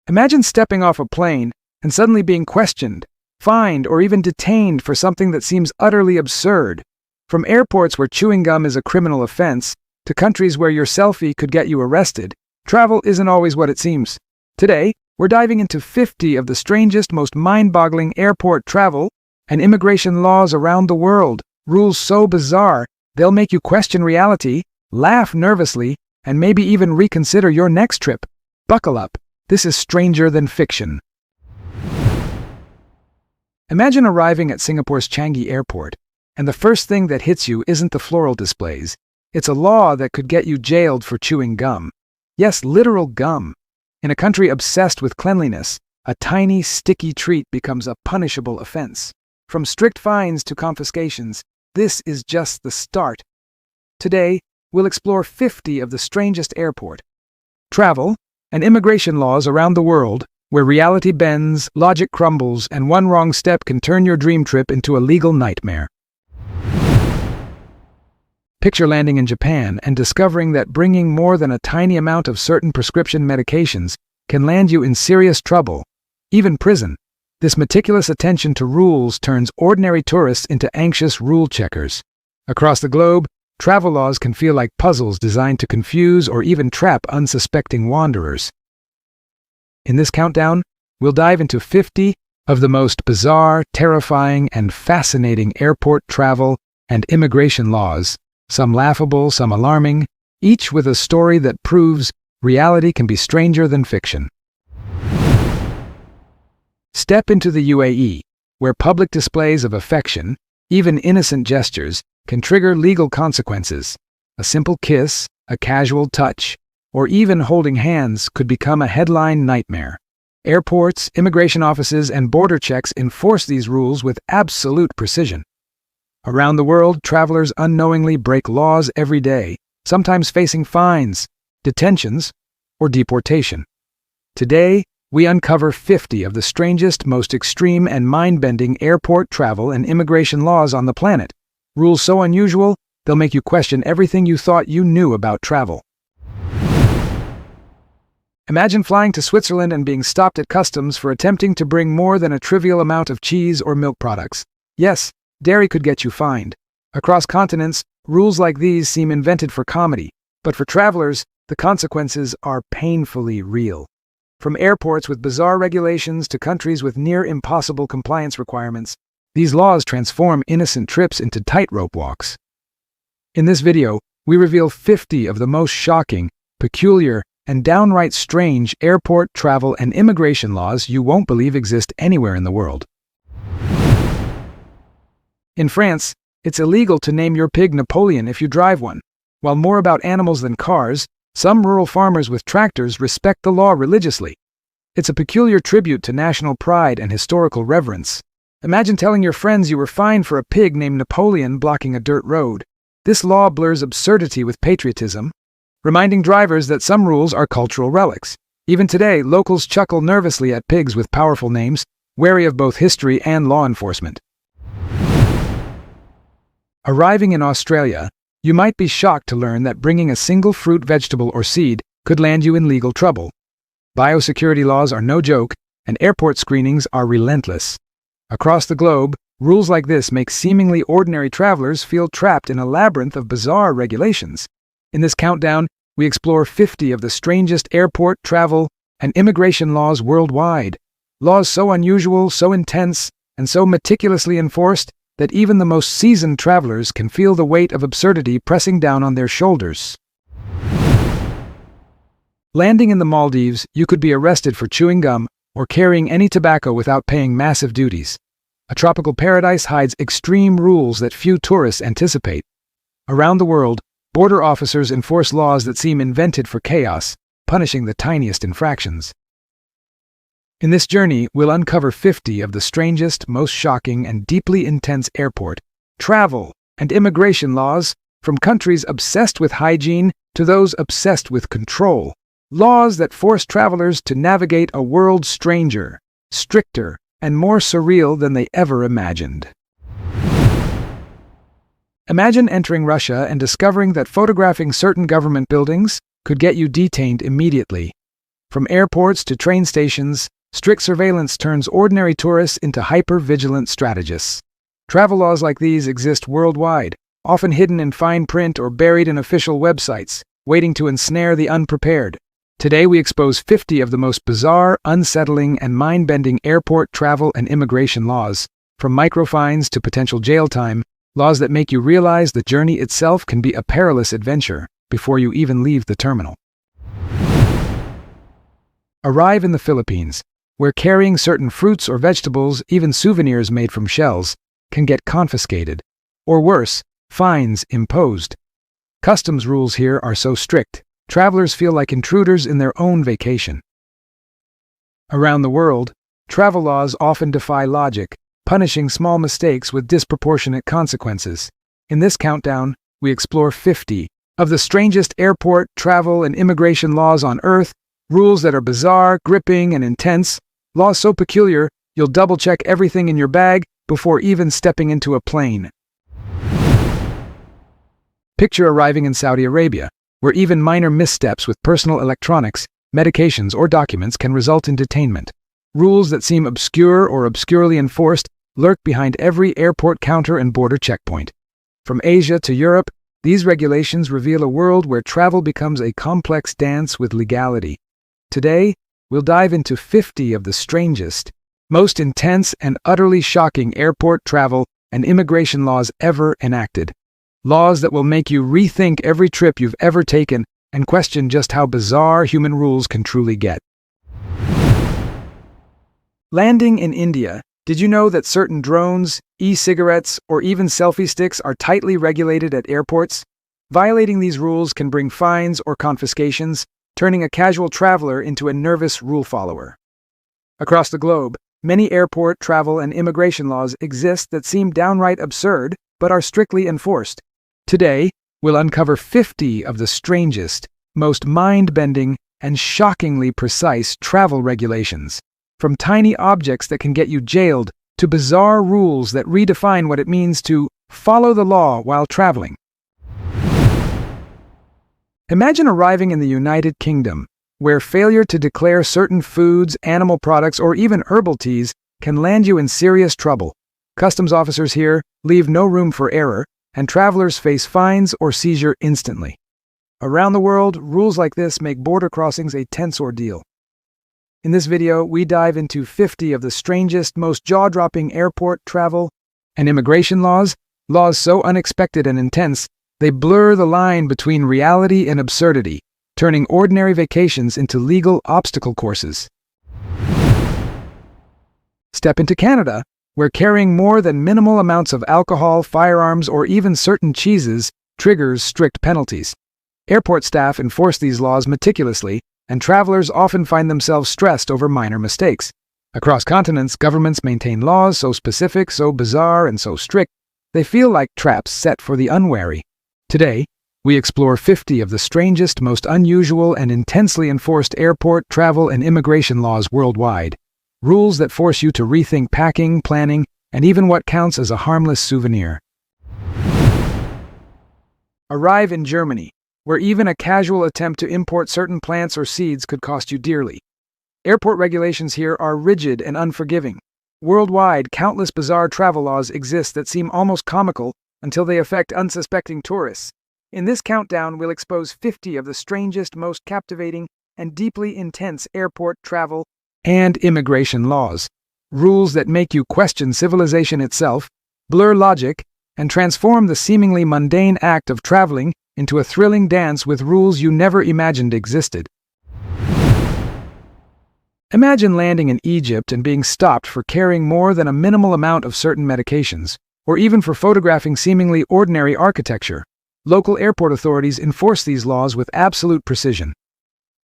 Imagine stepping off a plane and suddenly being questioned, fined, or even detained for something that seems utterly absurd. From airports where chewing gum is a criminal offense, to countries where your selfie could get you arrested, travel isn't always what it seems. Today, we're diving into 50 of the strangest, most mind-boggling airport travel and immigration laws around the world. Rules so bizarre, they'll make you question reality, laugh nervously, and maybe even reconsider your next trip. Buckle up. This is stranger than fiction. Imagine arriving at Singapore's Changi Airport, and the first thing that hits you isn't the floral displays. It's a law that could get you jailed for chewing gum. Yes, literal gum. In a country obsessed with cleanliness, a tiny, sticky treat becomes a punishable offense. From strict fines to confiscations, this is just the start. Today, we'll explore 50 of the strangest airport travel and immigration laws around the world, where reality bends, logic crumbles, and one wrong step can turn your dream trip into a legal nightmare. Picture landing in Japan and discovering that bringing more than a tiny amount of certain prescription medications can land you in serious trouble, even prison. This meticulous attention to rules turns ordinary tourists into anxious rule checkers. Across the globe, travel laws can feel like puzzles designed to confuse or even trap unsuspecting wanderers. In this countdown, we'll dive into 50 of the most bizarre, terrifying, and fascinating airport travel and immigration laws, some laughable, some alarming, each with a story that proves reality can be stranger than fiction. Step into the UAE, where public displays of affection, even innocent gestures, can trigger legal consequences. A simple kiss, a casual touch, or even holding hands could become a headline nightmare. Airports, immigration offices, and border checks enforce these rules with absolute precision. Around the world, travelers unknowingly break laws every day, sometimes facing fines, detentions, or deportation. Today, we uncover 50 of the strangest, most extreme, and mind-bending airport travel and immigration laws on the planet. Rules so unusual, they'll make you question everything you thought you knew about travel. Imagine flying to Switzerland and being stopped at customs for attempting to bring more than a trivial amount of cheese or milk products. Yes, dairy could get you fined. Across continents, rules like these seem invented for comedy, but for travelers, the consequences are painfully real. From airports with bizarre regulations to countries with near-impossible compliance requirements, these laws transform innocent trips into tightrope walks. In this video, we reveal 50 of the most shocking, peculiar, and downright strange airport travel and immigration laws you won't believe exist anywhere in the world. In France, it's illegal to name your pig Napoleon if you drive one. While more about animals than cars, some rural farmers with tractors respect the law religiously. It's a peculiar tribute to national pride and historical reverence. Imagine telling your friends you were fined for a pig named Napoleon blocking a dirt road. This law blurs absurdity with patriotism, reminding drivers that some rules are cultural relics. Even today, locals chuckle nervously at pigs with powerful names, wary of both history and law enforcement. Arriving in Australia, you might be shocked to learn that bringing a single fruit, vegetable, or seed could land you in legal trouble. Biosecurity laws are no joke, and airport screenings are relentless. Across the globe, rules like this make seemingly ordinary travelers feel trapped in a labyrinth of bizarre regulations. In this countdown, we explore 50 of the strangest airport travel and immigration laws worldwide. Laws so unusual, so intense, and so meticulously enforced that even the most seasoned travelers can feel the weight of absurdity pressing down on their shoulders. Landing in the Maldives, you could be arrested for chewing gum or carrying any tobacco without paying massive duties. A tropical paradise hides extreme rules that few tourists anticipate. Around the world, border officers enforce laws that seem invented for chaos, punishing the tiniest infractions. In this journey, we'll uncover 50 of the strangest, most shocking, and deeply intense airport, travel, and immigration laws, from countries obsessed with hygiene to those obsessed with control. Laws that force travelers to navigate a world stranger, stricter, and more surreal than they ever imagined. Imagine entering Russia and discovering that photographing certain government buildings could get you detained immediately. From airports to train stations, strict surveillance turns ordinary tourists into hyper-vigilant strategists. Travel laws like these exist worldwide, often hidden in fine print or buried in official websites, waiting to ensnare the unprepared. Today we expose 50 of the most bizarre, unsettling, and mind-bending airport travel and immigration laws, from microfines to potential jail time, laws that make you realize the journey itself can be a perilous adventure before you even leave the terminal. Arrive in the Philippines, where carrying certain fruits or vegetables, even souvenirs made from shells, can get confiscated, or worse, fines imposed. Customs rules here are so strict, travelers feel like intruders in their own vacation. Around the world, travel laws often defy logic, punishing small mistakes with disproportionate consequences. In this countdown, we explore 50 of the strangest airport, travel, and immigration laws on Earth, rules that are bizarre, gripping, and intense, laws so peculiar you'll double-check everything in your bag before even stepping into a plane. Picture arriving in Saudi Arabia, where even minor missteps with personal electronics, medications, or documents can result in detainment. Rules that seem obscure or obscurely enforced lurk behind every airport counter and border checkpoint. From Asia to Europe, these regulations reveal a world where travel becomes a complex dance with legality. Today, we'll dive into 50 of the strangest, most intense, and utterly shocking airport travel and immigration laws ever enacted. Laws that will make you rethink every trip you've ever taken and question just how bizarre human rules can truly get. Landing in India. Did you know that certain drones, e-cigarettes, or even selfie sticks are tightly regulated at airports? Violating these rules can bring fines or confiscations, turning a casual traveler into a nervous rule follower. Across the globe, many airport, travel, and immigration laws exist that seem downright absurd, but are strictly enforced. Today, we'll uncover 50 of the strangest, most mind-bending, and shockingly precise travel regulations. From tiny objects that can get you jailed to bizarre rules that redefine what it means to follow the law while traveling. Imagine arriving in the United Kingdom, where failure to declare certain foods, animal products, or even herbal teas can land you in serious trouble. Customs officers here leave no room for error, and travelers face fines or seizure instantly. Around the world, rules like this make border crossings a tense ordeal. In this video, we dive into 50 of the strangest, most jaw-dropping airport travel and immigration laws so unexpected and intense, they blur the line between reality and absurdity, turning ordinary vacations into legal obstacle courses. Step into Canada, where carrying more than minimal amounts of alcohol, firearms, or even certain cheeses triggers strict penalties. Airport staff enforce these laws meticulously, and travelers often find themselves stressed over minor mistakes. Across continents, governments maintain laws so specific, so bizarre, and so strict, they feel like traps set for the unwary. Today, we explore 50 of the strangest, most unusual, and intensely enforced airport, travel, and immigration laws worldwide. Rules that force you to rethink packing, planning, and even what counts as a harmless souvenir. Arrive in Germany, where even a casual attempt to import certain plants or seeds could cost you dearly. Airport regulations here are rigid and unforgiving. Worldwide, countless bizarre travel laws exist that seem almost comical until they affect unsuspecting tourists. In this countdown, we'll expose 50 of the strangest, most captivating, and deeply intense airport travel and immigration laws. Rules that make you question civilization itself, blur logic, and transform the seemingly mundane act of traveling into a thrilling dance with rules you never imagined existed. Imagine landing in Egypt and being stopped for carrying more than a minimal amount of certain medications, or even for photographing seemingly ordinary architecture. Local airport authorities enforce these laws with absolute precision.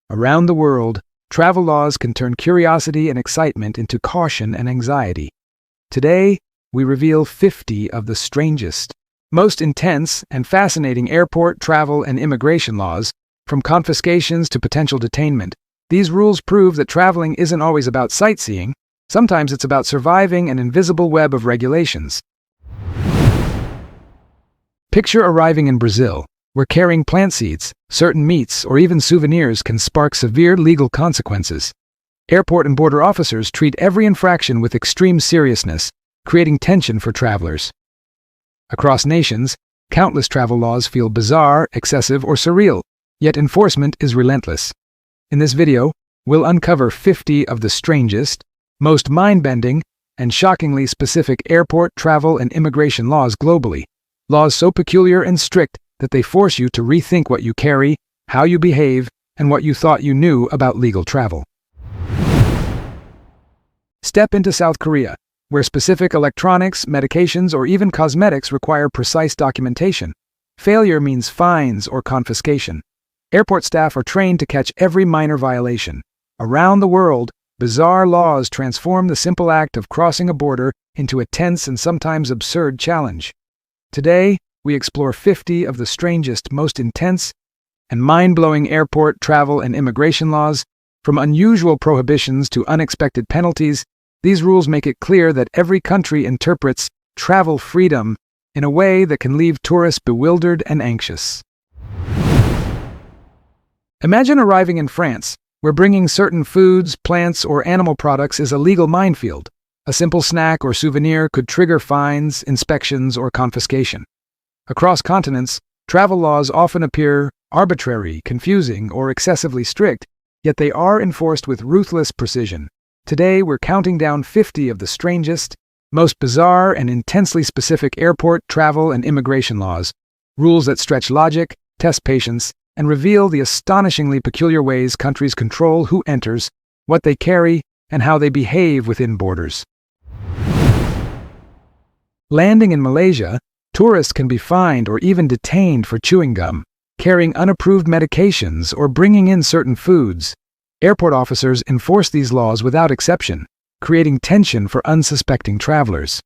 Around the world, travel laws can turn curiosity and excitement into caution and anxiety. Today, we reveal 50 of the strangest, most intense and fascinating airport, travel, and immigration laws, from confiscations to potential detainment. These rules prove that traveling isn't always about sightseeing. Sometimes it's about surviving an invisible web of regulations. Picture arriving in Brazil, where carrying plant seeds, certain meats, or even souvenirs can spark severe legal consequences. Airport and border officers treat every infraction with extreme seriousness, creating tension for travelers. Across nations, countless travel laws feel bizarre, excessive, or surreal, yet enforcement is relentless. In this video, we'll uncover 50 of the strangest, most mind-bending, and shockingly specific airport, travel, and immigration laws globally. Laws so peculiar and strict that they force you to rethink what you carry, how you behave, and what you thought you knew about legal travel. Step into South Korea, where specific electronics, medications, or even cosmetics require precise documentation. Failure means fines or confiscation. Airport staff are trained to catch every minor violation. Around the world, bizarre laws transform the simple act of crossing a border into a tense and sometimes absurd challenge. Today, we explore 50 of the strangest, most intense, and mind-blowing airport, travel, and immigration laws. From unusual prohibitions to unexpected penalties, these rules make it clear that every country interprets travel freedom in a way that can leave tourists bewildered and anxious. Imagine arriving in France, where bringing certain foods, plants, or animal products is a legal minefield. A simple snack or souvenir could trigger fines, inspections, or confiscation. Across continents, travel laws often appear arbitrary, confusing, or excessively strict, yet they are enforced with ruthless precision. Today, we're counting down 50 of the strangest, most bizarre, and intensely specific airport, travel, and immigration laws, rules that stretch logic, test patience, and reveal the astonishingly peculiar ways countries control who enters, what they carry, and how they behave within borders. Landing in Malaysia, tourists can be fined or even detained for chewing gum, carrying unapproved medications, or bringing in certain foods. Airport officers enforce these laws without exception, creating tension for unsuspecting travelers.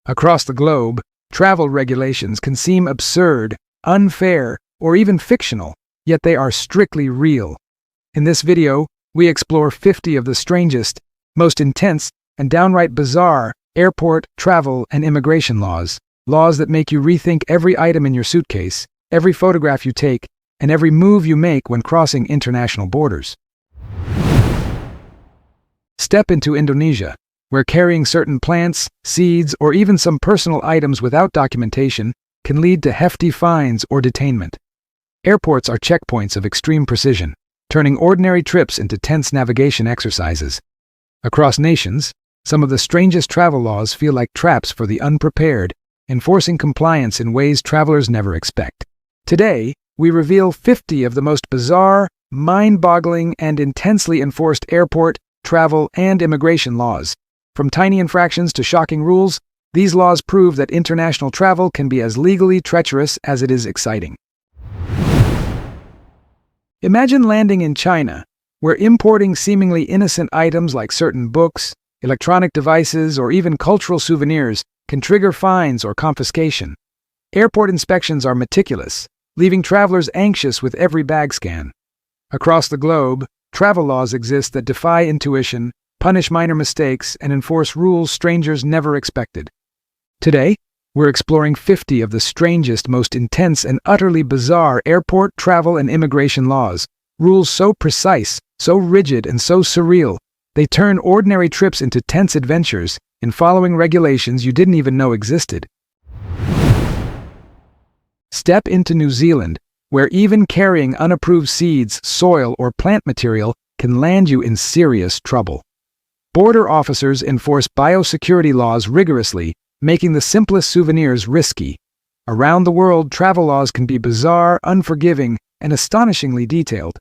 Across the globe, travel regulations can seem absurd, unfair, or even fictional, yet they are strictly real. In this video, we explore 50 of the strangest, most intense, and downright bizarre airport, travel, and immigration laws. Laws that make you rethink every item in your suitcase, every photograph you take, and every move you make when crossing international borders. Step into Indonesia, where carrying certain plants, seeds, or even some personal items without documentation can lead to hefty fines or detainment. Airports are checkpoints of extreme precision, turning ordinary trips into tense navigation exercises. Across nations, some of the strangest travel laws feel like traps for the unprepared, enforcing compliance in ways travelers never expect. Today, we reveal 50 of the most bizarre, mind-boggling, and intensely enforced airport, travel, and immigration laws. From tiny infractions to shocking rules, these laws prove that international travel can be as legally treacherous as it is exciting. Imagine landing in China, where importing seemingly innocent items like certain books, electronic devices, or even cultural souvenirs can trigger fines or confiscation. Airport inspections are meticulous, leaving travelers anxious with every bag scan. Across the globe, travel laws exist that defy intuition, punish minor mistakes, and enforce rules strangers never expected. Today, we're exploring 50 of the strangest, most intense, and utterly bizarre airport, travel, and immigration laws. Rules so precise, so rigid, and so surreal, they turn ordinary trips into tense adventures in following regulations you didn't even know existed. Step into New Zealand, where even carrying unapproved seeds, soil, or plant material can land you in serious trouble. Border officers enforce biosecurity laws rigorously, making the simplest souvenirs risky. Around the world, travel laws can be bizarre, unforgiving, and astonishingly detailed.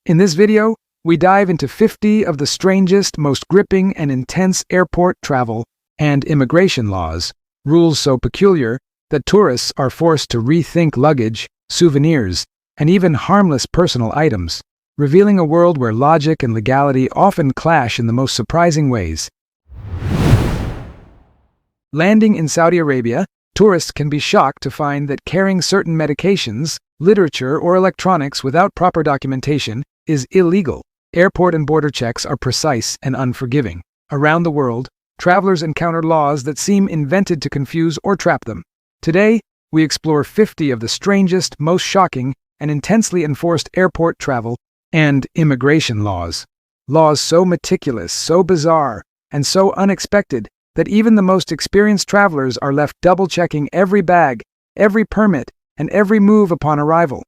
In this video, we dive into 50 of the strangest, most gripping, and intense airport, travel, and immigration laws, rules so peculiar that tourists are forced to rethink luggage, souvenirs, and even harmless personal items, revealing a world where logic and legality often clash in the most surprising ways. Landing in Saudi Arabia, tourists can be shocked to find that carrying certain medications, literature, or electronics without proper documentation is illegal. Airport and border checks are precise and unforgiving. Around the world, travelers encounter laws that seem invented to confuse or trap them. Today, we explore 50 of the strangest, most shocking, and intensely enforced airport travel and immigration laws. Laws so meticulous, so bizarre, and so unexpected that even the most experienced travelers are left double-checking every bag, every permit, and every move upon arrival.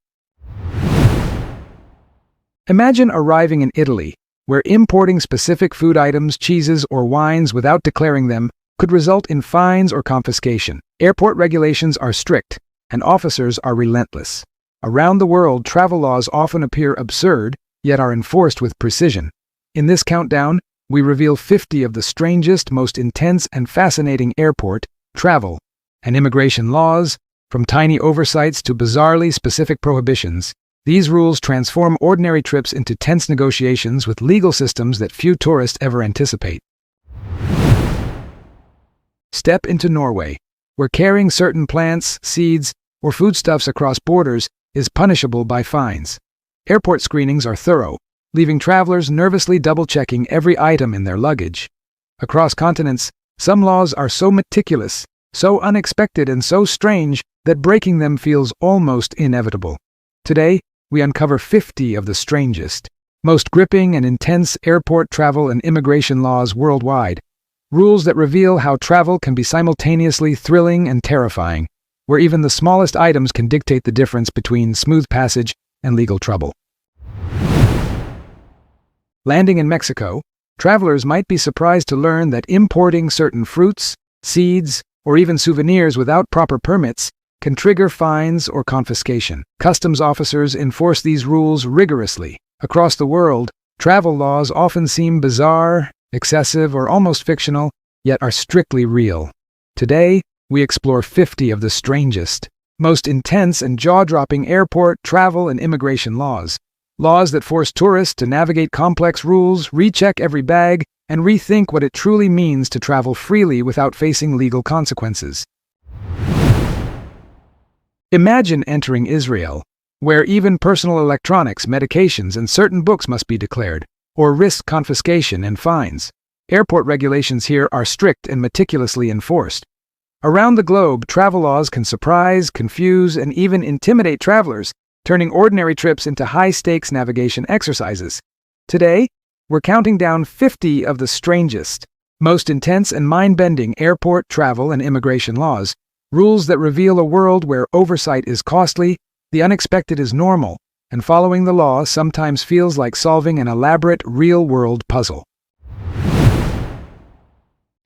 Imagine arriving in Italy, where importing specific food items, cheeses, or wines without declaring them could result in fines or confiscation. Airport regulations are strict, and officers are relentless. Around the world, travel laws often appear absurd, yet are enforced with precision. In this countdown, we reveal 50 of the strangest, most intense, and fascinating airport, travel, and immigration laws, from tiny oversights to bizarrely specific prohibitions. These rules transform ordinary trips into tense negotiations with legal systems that few tourists ever anticipate. Step into Norway, where carrying certain plants, seeds, or foodstuffs across borders is punishable by fines. Airport screenings are thorough, leaving travelers nervously double-checking every item in their luggage. Across continents, some laws are so meticulous, so unexpected, and so strange that breaking them feels almost inevitable. Today, we uncover 50 of the strangest, most gripping and intense airport travel and immigration laws worldwide, rules that reveal how travel can be simultaneously thrilling and terrifying, where even the smallest items can dictate the difference between smooth passage and legal trouble. Landing in Mexico, travelers might be surprised to learn that importing certain fruits, seeds, or even souvenirs without proper permits can trigger fines or confiscation. Customs officers enforce these rules rigorously. Across the world, travel laws often seem bizarre, excessive, or almost fictional, yet are strictly real. Today, we explore 50 of the strangest, most intense and jaw-dropping airport, travel, and immigration laws. Laws that force tourists to navigate complex rules, recheck every bag, and rethink what it truly means to travel freely without facing legal consequences. Imagine entering Israel, where even personal electronics, medications, and certain books must be declared, or risk confiscation and fines. Airport regulations here are strict and meticulously enforced. Around the globe, travel laws can surprise, confuse, and even intimidate travelers, turning ordinary trips into high-stakes navigation exercises. Today, we're counting down 50 of the strangest, most intense and mind-bending airport travel and immigration laws, rules that reveal a world where oversight is costly, the unexpected is normal, and following the law sometimes feels like solving an elaborate real-world puzzle.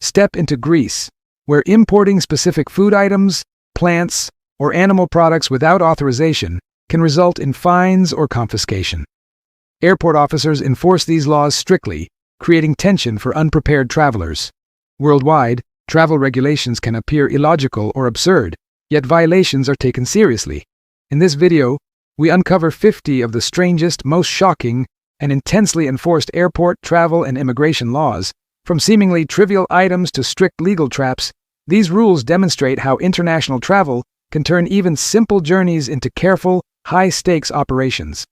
Step into Greece, where importing specific food items, plants, or animal products without authorization can result in fines or confiscation. Airport officers enforce these laws strictly, creating tension for unprepared travelers. Worldwide, travel regulations can appear illogical or absurd, yet violations are taken seriously. In this video, we uncover 50 of the strangest, most shocking, and intensely enforced airport travel and immigration laws. From seemingly trivial items to strict legal traps, these rules demonstrate how international travel can turn even simple journeys into careful, high-stakes operations.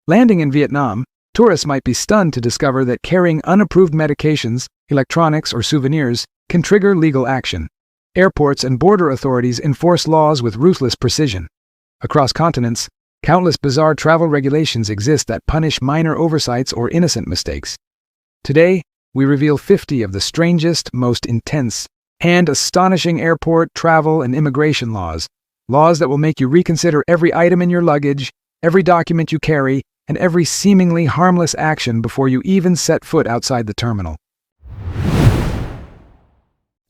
Landing in Vietnam, tourists might be stunned to discover that carrying unapproved medications, electronics, or souvenirs can trigger legal action. Airports and border authorities enforce laws with ruthless precision. Across continents, countless bizarre travel regulations exist that punish minor oversights or innocent mistakes. Today, we reveal 50 of the strangest, most intense, and astonishing airport, travel, and immigration laws. Laws that will make you reconsider every item in your luggage, every document you carry, and every seemingly harmless action before you even set foot outside the terminal.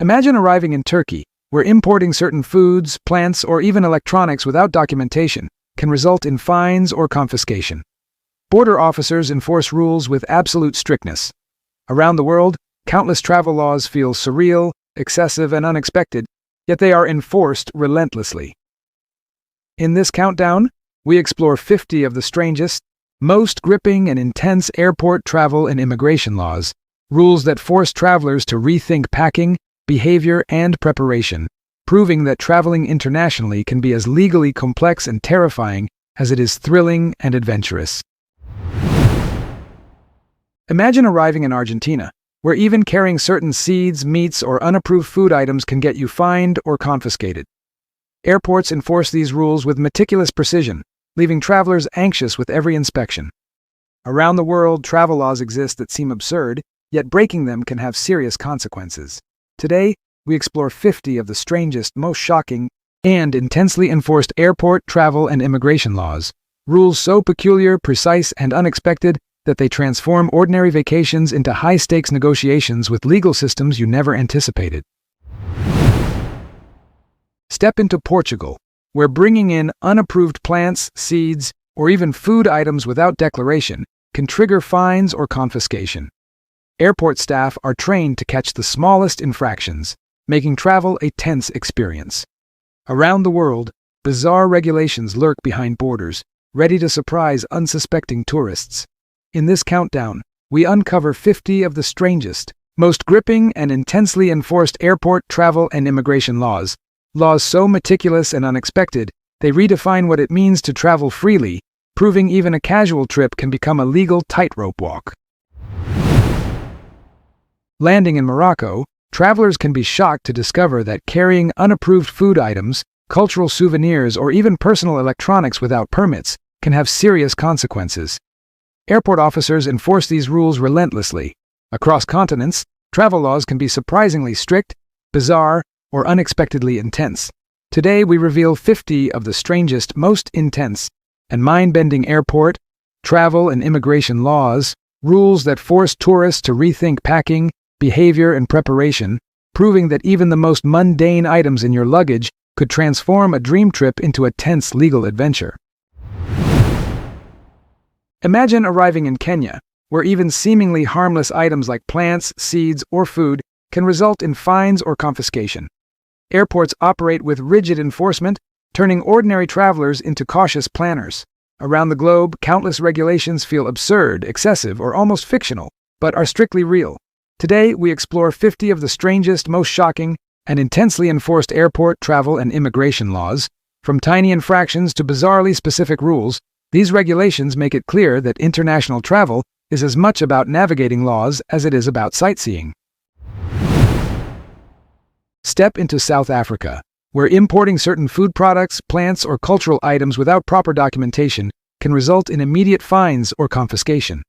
Imagine arriving in Turkey, where importing certain foods, plants, or even electronics without documentation can result in fines or confiscation. Border officers enforce rules with absolute strictness. Around the world, countless travel laws feel surreal, excessive, and unexpected, yet they are enforced relentlessly. In this countdown, we explore 50 of the strangest, most gripping and intense airport travel and immigration laws, rules that force travelers to rethink packing, behavior, and preparation, proving that traveling internationally can be as legally complex and terrifying as it is thrilling and adventurous. Imagine arriving in Argentina, where even carrying certain seeds, meats, or unapproved food items can get you fined or confiscated. Airports enforce these rules with meticulous precision, leaving travelers anxious with every inspection. Around the world, travel laws exist that seem absurd, yet breaking them can have serious consequences. Today, we explore 50 of the strangest, most shocking, and intensely enforced airport, travel, and immigration laws. Rules so peculiar, precise, and unexpected that they transform ordinary vacations into high-stakes negotiations with legal systems you never anticipated. Step into Portugal, where bringing in unapproved plants, seeds, or even food items without declaration can trigger fines or confiscation. Airport staff are trained to catch the smallest infractions, making travel a tense experience. Around the world, bizarre regulations lurk behind borders, ready to surprise unsuspecting tourists. In this countdown, we uncover 50 of the strangest, most gripping and intensely enforced airport, travel, and immigration laws. Laws so meticulous and unexpected, they redefine what it means to travel freely, proving even a casual trip can become a legal tightrope walk. Landing in Morocco, travelers can be shocked to discover that carrying unapproved food items, cultural souvenirs, or even personal electronics without permits can have serious consequences. Airport officers enforce these rules relentlessly. Across continents, travel laws can be surprisingly strict, bizarre, or unexpectedly intense. Today, we reveal 50 of the strangest, most intense, and mind-bending airport, travel, and immigration laws, rules that force tourists to rethink packing, behavior, and preparation, proving that even the most mundane items in your luggage could transform a dream trip into a tense legal adventure. Imagine arriving in Kenya, where even seemingly harmless items like plants, seeds, or food can result in fines or confiscation. Airports operate with rigid enforcement, turning ordinary travelers into cautious planners. Around the globe, countless regulations feel absurd, excessive, or almost fictional, but are strictly real. Today, we explore 50 of the strangest, most shocking, and intensely enforced airport, travel, and immigration laws. From tiny infractions to bizarrely specific rules, these regulations make it clear that international travel is as much about navigating laws as it is about sightseeing. Step into South Africa, where importing certain food products, plants, or cultural items without proper documentation can result in immediate fines or confiscation.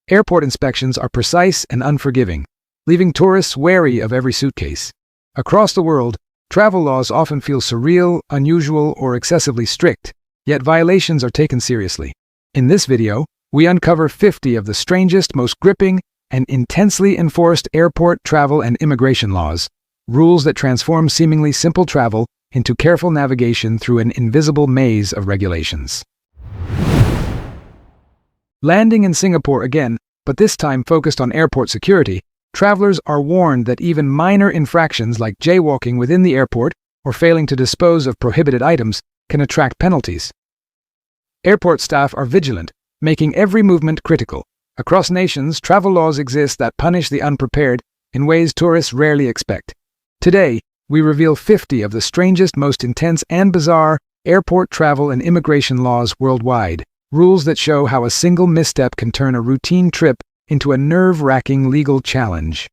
Airport inspections are precise and unforgiving, leaving tourists wary of every suitcase. Across the world, travel laws often feel surreal, unusual, or excessively strict, yet violations are taken seriously. In this video, we uncover 50 of the strangest, most gripping, and intensely enforced airport, travel, and immigration laws, rules that transform seemingly simple travel into careful navigation through an invisible maze of regulations. Landing in Singapore again, but this time focused on airport security, travelers are warned that even minor infractions like jaywalking within the airport or failing to dispose of prohibited items can attract penalties. Airport staff are vigilant, making every movement critical. Across nations, travel laws exist that punish the unprepared in ways tourists rarely expect. Today, we reveal 50 of the strangest, most intense, and bizarre airport, travel, and immigration laws worldwide, rules that show how a single misstep can turn a routine trip into a nerve-wracking legal challenge.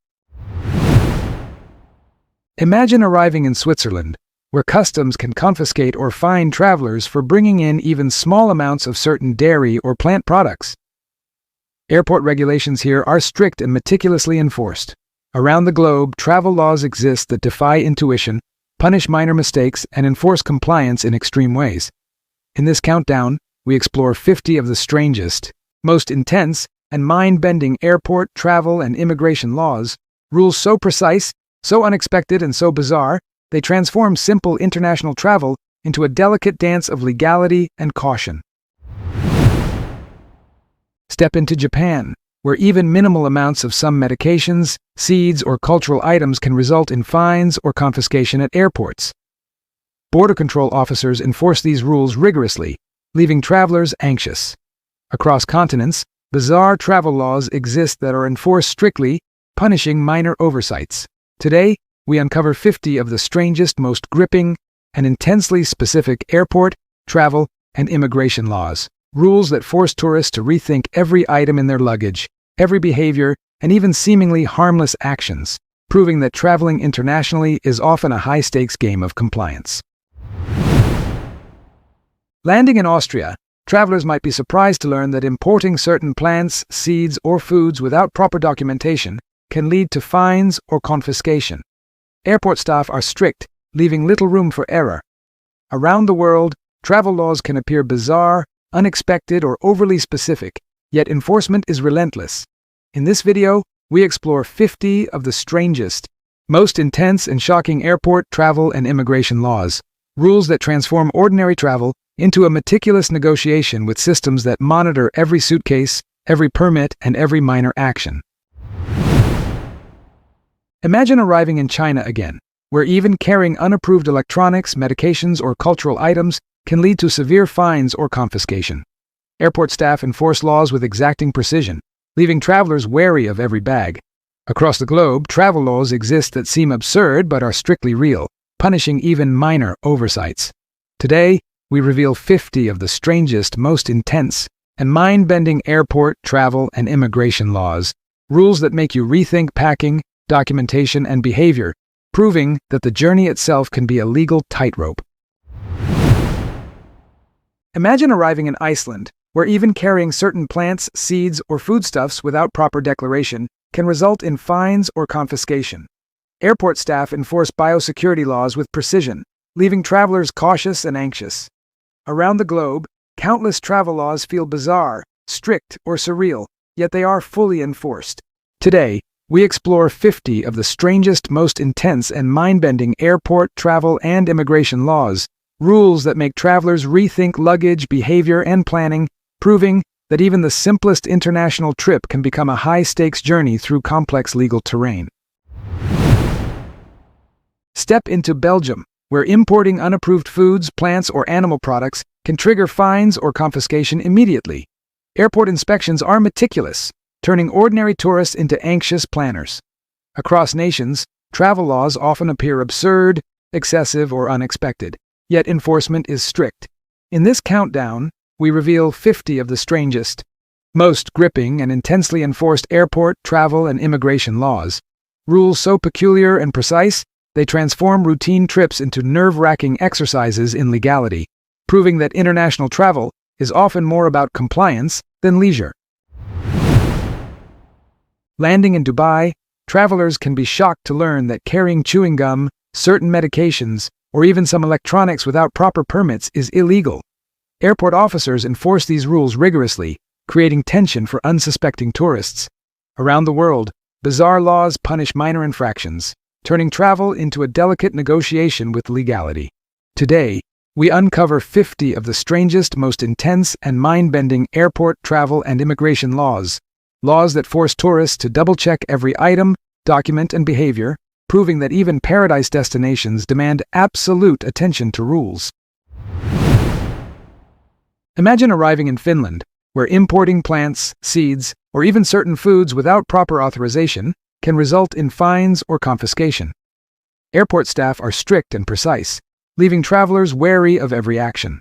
Imagine arriving in Switzerland, where customs can confiscate or fine travelers for bringing in even small amounts of certain dairy or plant products. Airport regulations here are strict and meticulously enforced. Around the globe, travel laws exist that defy intuition, punish minor mistakes, and enforce compliance in extreme ways. In this countdown, we explore 50 of the strangest, most intense, and mind-bending airport, travel, and immigration laws, rules so precise, so unexpected, and so bizarre, they transform simple international travel into a delicate dance of legality and caution. Step into Japan, where even minimal amounts of some medications, seeds, or cultural items can result in fines or confiscation at airports. Border control officers enforce these rules rigorously, leaving travelers anxious. Across continents, bizarre travel laws exist that are enforced strictly, punishing minor oversights. Today, we uncover 50 of the strangest, most gripping, and intensely specific airport, travel, and immigration laws, rules that force tourists to rethink every item in their luggage, every behavior, and even seemingly harmless actions, proving that traveling internationally is often a high-stakes game of compliance. Landing in Austria, travelers might be surprised to learn that importing certain plants, seeds, or foods without proper documentation can lead to fines or confiscation. Airport staff are strict, leaving little room for error. Around the world, travel laws can appear bizarre, unexpected, or overly specific, yet enforcement is relentless. In this video, we explore 50 of the strangest, most intense and shocking airport, travel, and immigration laws, rules that transform ordinary travel into a meticulous negotiation with systems that monitor every suitcase, every permit, and every minor action. Imagine arriving in China again, where even carrying unapproved electronics, medications, or cultural items can lead to severe fines or confiscation. Airport staff enforce laws with exacting precision, leaving travelers wary of every bag. Across the globe, travel laws exist that seem absurd but are strictly real, punishing even minor oversights. Today, we reveal 50 of the strangest, most intense, and mind-bending airport, travel, and immigration laws, rules that make you rethink packing, documentation, and behavior, proving that the journey itself can be a legal tightrope. Imagine arriving in Iceland, where even carrying certain plants, seeds, or foodstuffs without proper declaration can result in fines or confiscation. Airport staff enforce biosecurity laws with precision, leaving travelers cautious and anxious. Around the globe, countless travel laws feel bizarre, strict, or surreal, yet they are fully enforced. Today, we explore 50 of the strangest, most intense, and mind-bending airport, travel, and immigration laws, rules that make travelers rethink luggage, behavior, and planning, proving that even the simplest international trip can become a high-stakes journey through complex legal terrain. Step into Belgium, where importing unapproved foods, plants, or animal products can trigger fines or confiscation immediately. Airport inspections are meticulous, turning ordinary tourists into anxious planners. Across nations, travel laws often appear absurd, excessive, or unexpected, yet enforcement is strict. In this countdown, we reveal 50 of the strangest, most gripping and intensely enforced airport, travel, and immigration laws. Rules so peculiar and precise, they transform routine trips into nerve-wracking exercises in legality, proving that international travel is often more about compliance than leisure. Landing in Dubai, travelers can be shocked to learn that carrying chewing gum, certain medications, or even some electronics without proper permits is illegal. Airport officers enforce these rules rigorously, creating tension for unsuspecting tourists. Around the world, bizarre laws punish minor infractions, turning travel into a delicate negotiation with legality. Today, we uncover 50 of the strangest, most intense, and mind-bending airport, travel, and immigration laws, laws that force tourists to double-check every item, document, and behavior, proving that even paradise destinations demand absolute attention to rules. Imagine arriving in Finland, where importing plants, seeds, or even certain foods without proper authorization can result in fines or confiscation. Airport staff are strict and precise, leaving travelers wary of every action.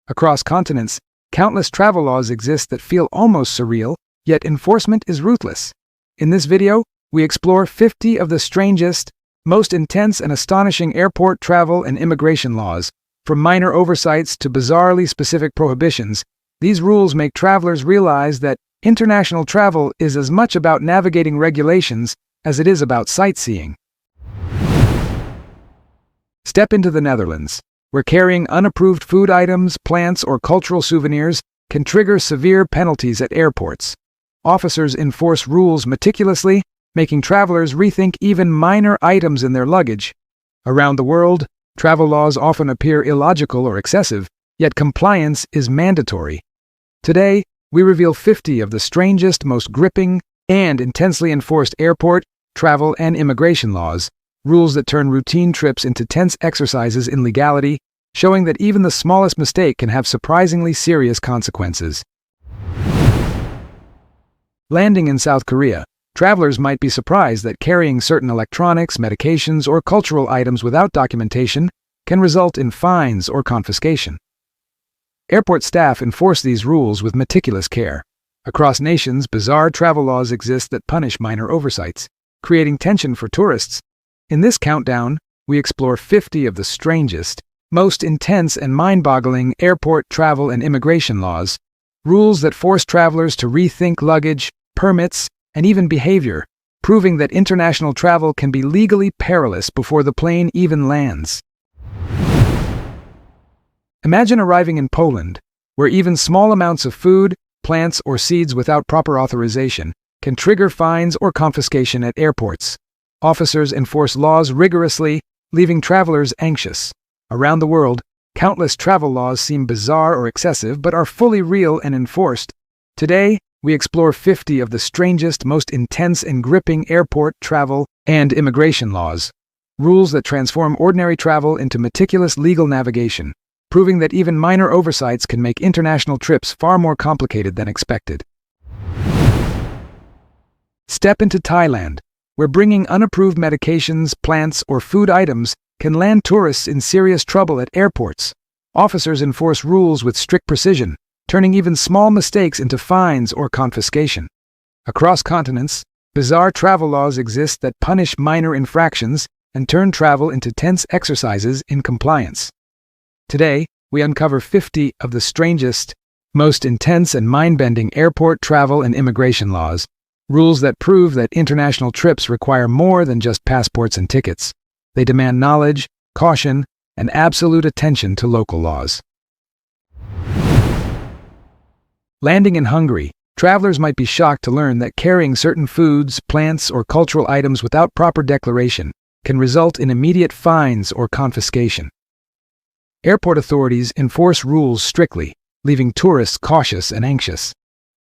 Across continents, countless travel laws exist that feel almost surreal, yet enforcement is ruthless. In this video, we explore 50 of the strangest, most intense, and astonishing airport, travel, and immigration laws. From minor oversights to bizarrely specific prohibitions, these rules make travelers realize that international travel is as much about navigating regulations as it is about sightseeing. Step into the Netherlands, where carrying unapproved food items, plants, or cultural souvenirs can trigger severe penalties at airports. Officers enforce rules meticulously, making travelers rethink even minor items in their luggage. Around the world, travel laws often appear illogical or excessive, yet compliance is mandatory. Today, we reveal 50 of the strangest, most gripping, and intensely enforced airport, travel, and immigration laws, rules that turn routine trips into tense exercises in legality, showing that even the smallest mistake can have surprisingly serious consequences. Landing in South Korea, travelers might be surprised that carrying certain electronics, medications, or cultural items without documentation can result in fines or confiscation. Airport staff enforce these rules with meticulous care. Across nations, bizarre travel laws exist that punish minor oversights, creating tension for tourists. In this countdown, we explore 50 of the strangest, most intense and mind-boggling airport travel and immigration laws, rules that force travelers to rethink luggage, permits, and even behavior, proving that international travel can be legally perilous before the plane even lands. Imagine arriving in Poland, where even small amounts of food, plants, or seeds without proper authorization can trigger fines or confiscation at airports. Officers enforce laws rigorously, leaving travelers anxious. Around the world, countless travel laws seem bizarre or excessive but are fully real and enforced. Today, we explore 50 of the strangest, most intense and gripping airport travel and immigration laws, rules that transform ordinary travel into meticulous legal navigation, proving that even minor oversights can make international trips far more complicated than expected. Step into Thailand, where bringing unapproved medications, plants, or food items can land tourists in serious trouble at airports. Officers enforce rules with strict precision, turning even small mistakes into fines or confiscation. Across continents, bizarre travel laws exist that punish minor infractions and turn travel into tense exercises in compliance. Today, we uncover 50 of the strangest, most intense and mind-bending airport travel and immigration laws, rules that prove that international trips require more than just passports and tickets. They demand knowledge, caution, and absolute attention to local laws. Landing in Hungary, travelers might be shocked to learn that carrying certain foods, plants, or cultural items without proper declaration can result in immediate fines or confiscation. Airport authorities enforce rules strictly, leaving tourists cautious and anxious.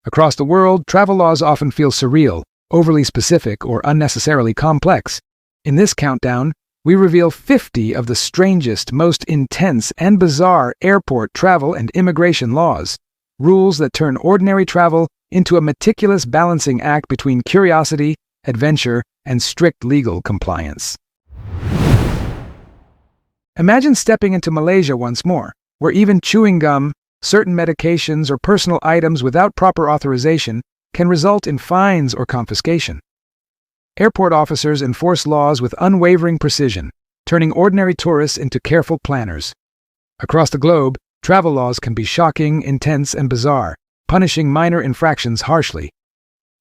Across the world, travel laws often feel surreal, overly specific, or unnecessarily complex. In this countdown, we reveal 50 of the strangest, most intense, and bizarre airport travel and immigration laws, rules that turn ordinary travel into a meticulous balancing act between curiosity, adventure, and strict legal compliance. Imagine stepping into Malaysia once more, where even chewing gum, certain medications, or personal items without proper authorization can result in fines or confiscation. Airport officers enforce laws with unwavering precision, turning ordinary tourists into careful planners. Across the globe, travel laws can be shocking, intense, and bizarre, punishing minor infractions harshly.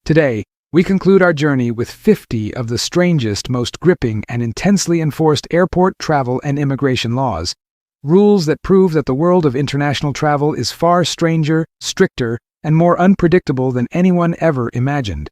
Today, we conclude our journey with 50 of the strangest, most gripping, and intensely enforced airport travel and immigration laws, rules that prove that the world of international travel is far stranger, stricter, and more unpredictable than anyone ever imagined.